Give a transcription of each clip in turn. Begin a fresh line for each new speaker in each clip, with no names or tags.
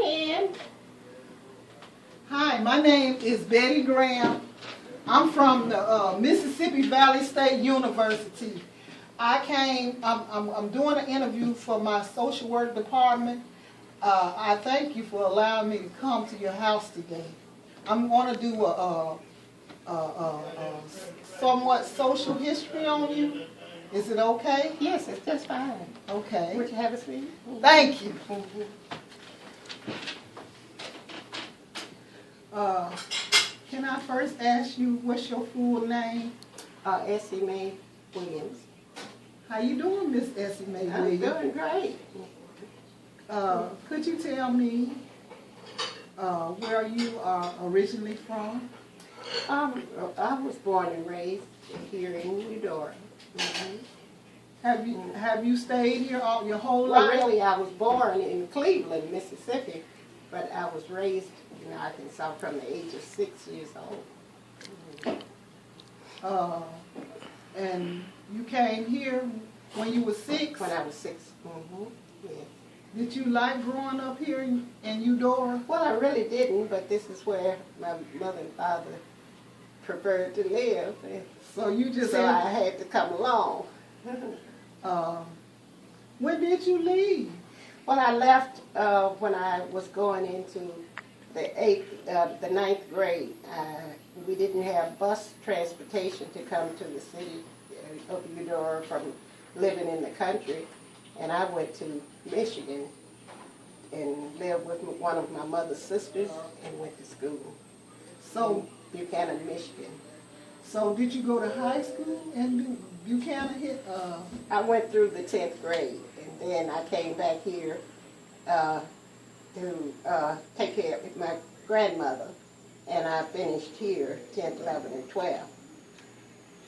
hand.
Hi, my name is Betty Graham. I'm from the Mississippi Valley State University. I'm doing an interview for my social work department. I thank you for allowing me to come to your house today. I'm going to do a somewhat social history on you. Is it okay?
Yes, it's just fine.
Okay.
Would you have a seat?
Thank you. Can I first ask you what's your full name?
Essie Mae Williams.
How you doing, Miss Essie Mae
I'm
Williams?
doing great.
Could you tell me where you are originally from?
I was born and raised here in Eudora.
Have you stayed here all your whole
Well,
life?
really, I was born in Cleveland, Mississippi, but I was raised in Arkansas from the age of 6 years old.
And you came here when you were 6?
When I was 6. Yeah.
Did you like growing up here in Eudora?
Well, I really didn't, but this is where my mother and father preferred to live.
So you just
So I had to come along.
When did you leave?
Well, I left when I was going into the ninth grade. We didn't have bus transportation to come to the city of Eudora from living in the country, and I went to Michigan and lived with one of my mother's sisters and went to school.
So
Buchanan, Michigan.
So did you go to high school in Buchanan?
I went through the 10th grade, and then I came back here to take care of my grandmother, and I finished here 10th, 11th, and 12th.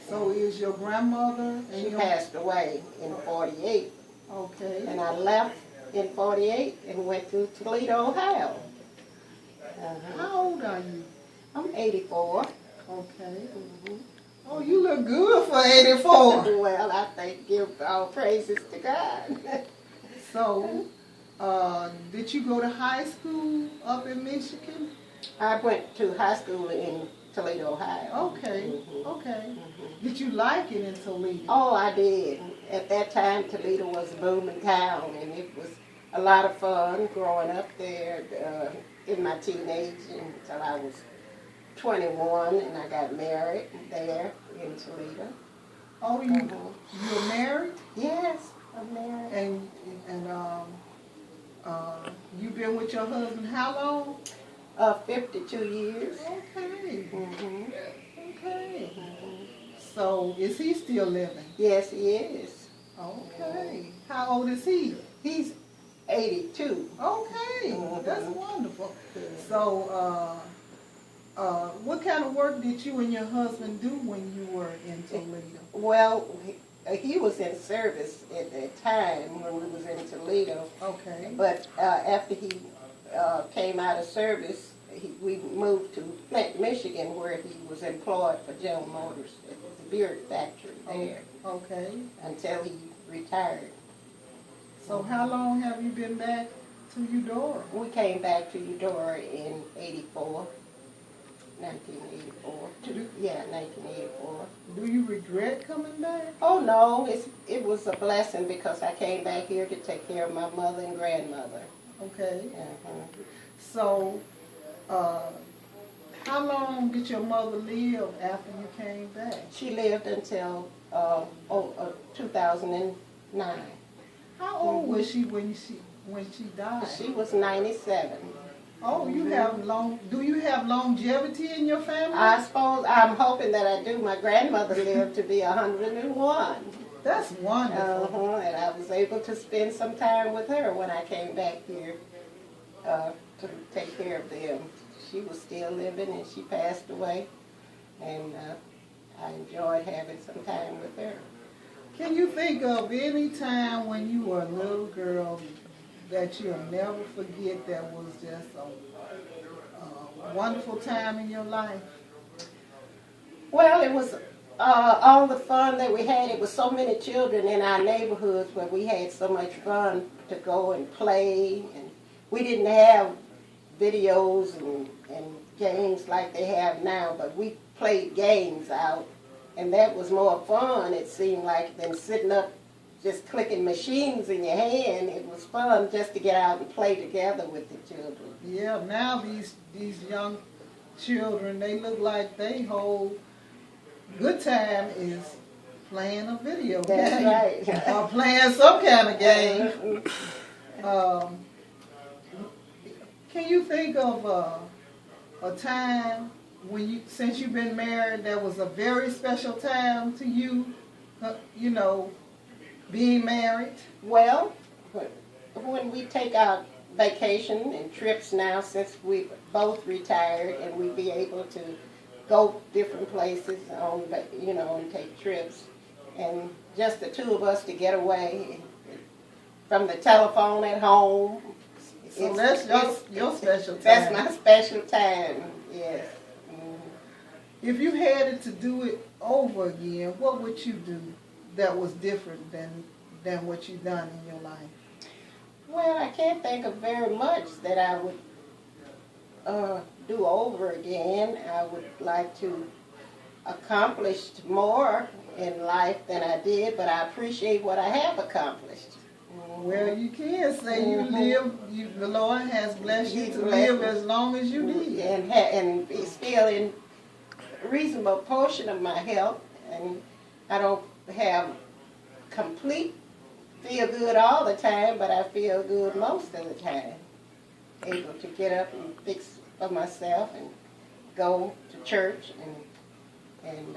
So is your grandmother? And
She passed away in 48,
Okay.
and I left in 48 and went to Toledo, Ohio.
How old are you?
I'm 84.
Okay. Oh, you look good for 84.
Well, I think give all praises to God.
So, did you go to high school up in Michigan?
I went to high school in Toledo, Ohio.
Okay, okay. Did you like it in Toledo?
Oh, I did. At that time, Toledo was a booming town, and it was a lot of fun growing up there in my teenage until I was 21, and I got married there in Toledo.
Oh, you're married?
Yes, I'm married.
And you've been with your husband how long?
52 years.
Okay. Okay. So, is he still living?
Yes, he is.
Okay. How old is he?
He's 82.
Okay, that's wonderful. So, what kind of work did you and your husband do when you were in Toledo?
Well, he was in service at that time when we was in Toledo.
Okay.
But after he came out of service, we moved to Flint, Michigan, where he was employed for General Motors at the beer factory there.
Okay.
Until he retired.
So how long have you been back to Eudora?
We came back to Eudora in 84. 1984. Yeah, 1984.
Do you regret coming back?
Oh no, it was a blessing because I came back here to take care of my mother and grandmother.
Okay. So, how long did your mother live after you came back?
She lived until 2009.
How old was she when she died?
She was 97.
Oh, you have do you have longevity in your family?
I suppose, I'm hoping that I do. My grandmother lived to be 101.
That's wonderful.
And I was able to spend some time with her when I came back here to take care of them. She was still living and she passed away, and I enjoyed having some time with her.
Can you think of any time when you were a little girl that you'll never forget that was just a wonderful time in your life?
Well, it was all the fun that we had. It was so many children in our neighborhoods where we had so much fun to go and play. And we didn't have videos and games like they have now, but we played games out, and that was more fun, it seemed like, than sitting up just clicking machines in your hand. It was fun just to get out and play together with the children.
Yeah, now these young children, they look like they whole good time is playing a video game.
That's right.
Or playing some kind of game. Can you think of a time when you, since you've been married, that was a very special time to you, you know, being married?
Well, when we take our vacation and trips now, since we both retired, and we be able to go different places on, you know, and take trips, and just the two of us to get away from the telephone at home.
So that's your special time.
That's my special time, yes.
If you had it to do it over again, what would you do that was different than what you've done in your life?
Well, I can't think of very much that I would do over again. I would like to accomplish more in life than I did, but I appreciate what I have accomplished.
Well, you can say you live, the Lord has blessed you to live as long as you did.
And be still in reasonable portion of my health, and I don't have complete feel good all the time, but I feel good most of the time. Able to get up and fix for myself and go to church and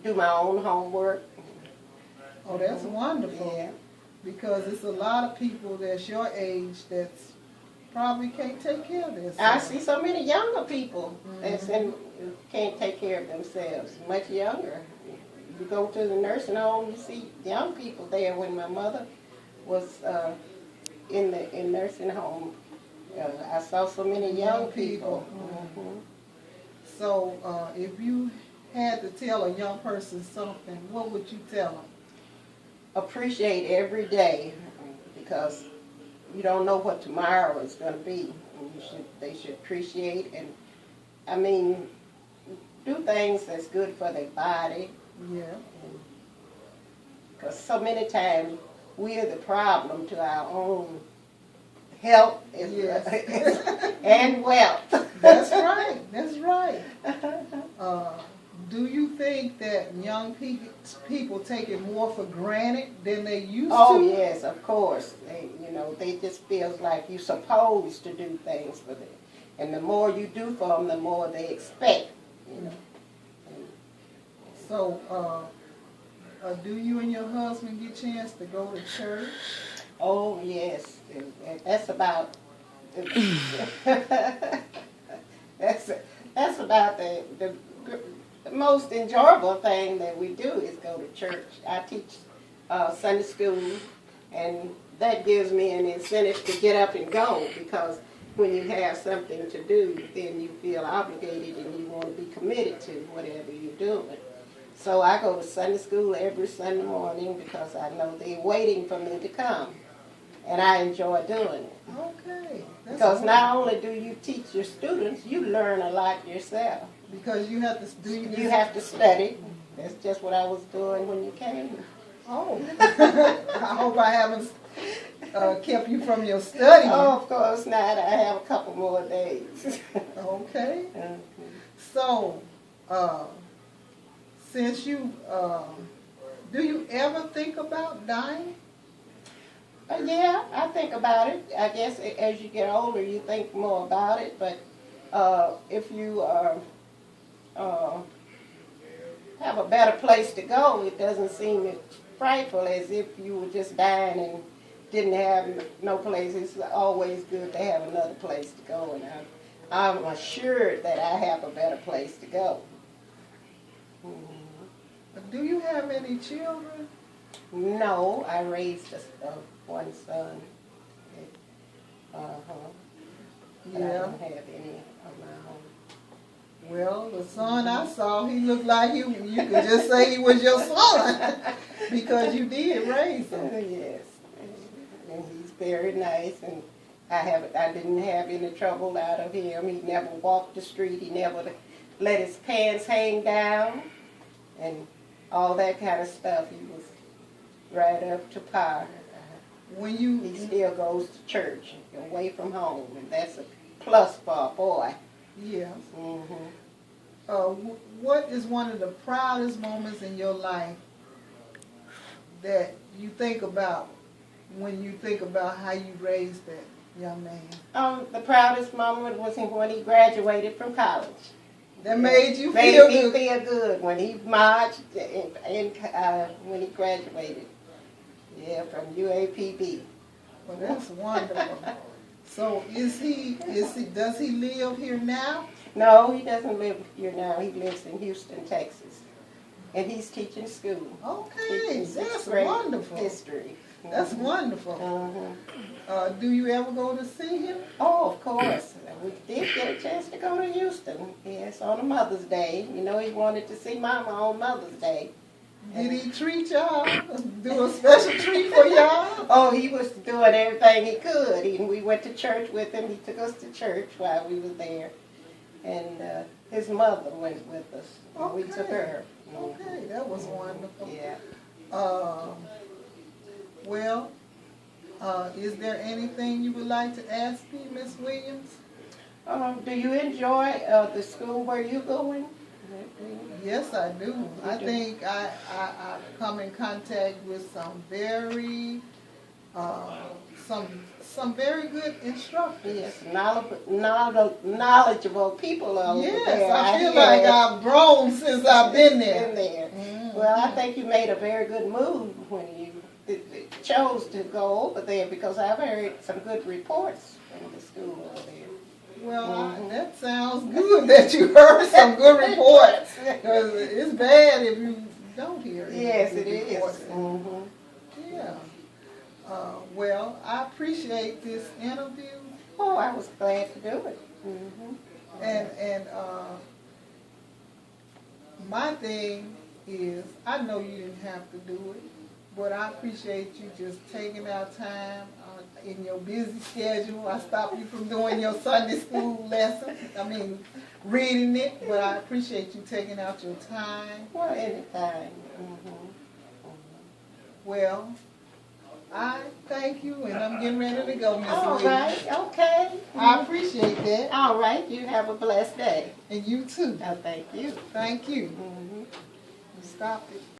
do my own homework.
Oh, that's wonderful.
Yeah.
Because it's a lot of people that's your age that's probably can't take care of themselves.
I see so many younger people that can't take care of themselves, much younger. You go to the nursing home, you see young people there. When my mother was in nursing home, I saw so many young people.
So if you had to tell a young person something, what would you tell them?
Appreciate every day, because you don't know what tomorrow is going to be. They should appreciate, and I mean, do things that's good for their body.
Yeah.
Because so many times we're the problem to our own health and wealth.
That's right. That's right. Do you think that young people take it more for granted than they used to?
Oh yes, of course. They just feel like you're supposed to do things for them, and the more you do for them, the more they expect.
So, do you and your husband get a chance to go to church?
Oh yes, that's about that's about the most enjoyable thing that we do is go to church. I teach Sunday school, and that gives me an incentive to get up and go, because when you have something to do, then you feel obligated and you want to be committed to whatever you're doing. So I go to Sunday school every Sunday morning because I know they're waiting for me to come, and I enjoy doing it.
Okay.
Because not only do you teach your students, you learn a lot yourself.
Because you have to do.
You have to study. That's just what I was doing when you came.
Oh. I hope I haven't kept you from your study.
Oh, of course not. I have a couple more days.
Okay. So, since you, do you ever think about dying?
Yeah, I think about it. I guess as you get older, you think more about it. But if you have a better place to go, it doesn't seem as frightful as if you were just dying and didn't have no place. It's always good to have another place to go, and I'm assured that I have a better place to go.
Do you have any children?
No, I raised one son. But I don't have any of my own.
Well, the son I saw, he looked like you could just say he was your son because you did raise him.
Yes, and he's very nice, and I didn't have any trouble out of him. He never walked the street. He never let his pants hang down and all that kind of stuff. He was right up to par. He still goes to church away from home, and that's a plus for a boy.
Yes.
Mm-hmm.
What is one of the proudest moments in your life that you think about when you think about how you raised that young man?
The proudest moment was when he graduated from college.
That made you feel good.
Made me feel good when he marched and when he graduated. Yeah, from UAPB.
Well, that's wonderful. So does he live here now?
No, he doesn't live here now. He lives in Houston, Texas. And he's teaching school.
Okay, that's wonderful.
History.
That's wonderful. Do you ever go to see him?
Oh, of course. We did get a chance to go to Houston. Yes, on a Mother's Day. You know, he wanted to see Mama on Mother's Day.
Did he treat y'all? Do a special treat for y'all?
Oh, he was doing everything he could. We went to church with him. He took us to church while we were there. And his mother went with us. Okay. We took her.
Okay, that was wonderful.
Yeah.
Well, is there anything you would like to ask me, Miss Williams?
Do you enjoy the school where you're going?
Yes, I do. I think I've come in contact with some very very good instructors.
Yes, knowledgeable people over there.
Yes, I feel like I've grown since I've been there.
Mm-hmm. Well, I think you made a very good move when you chose to go over there, because I've heard some good reports from the school over there.
Well, that sounds good that you heard some good reports. Because it's bad if you don't hear any good reports.
Mm-hmm.
Yeah. Well, I appreciate this interview.
Oh, I was glad to do it. Mm-hmm.
And my thing is, I know you didn't have to do it, but I appreciate you just taking out time in your busy schedule. I stopped you from doing your Sunday school lesson. Reading it, but I appreciate you taking out your time.
Well, anytime. Mm-hmm.
Well, I thank you, and I'm getting ready to go, Miss Williams.
All right, okay.
I appreciate that.
All right, you have a blessed day.
And you too.
Oh, thank you.
Thank you.
Mm-hmm.
Stop it.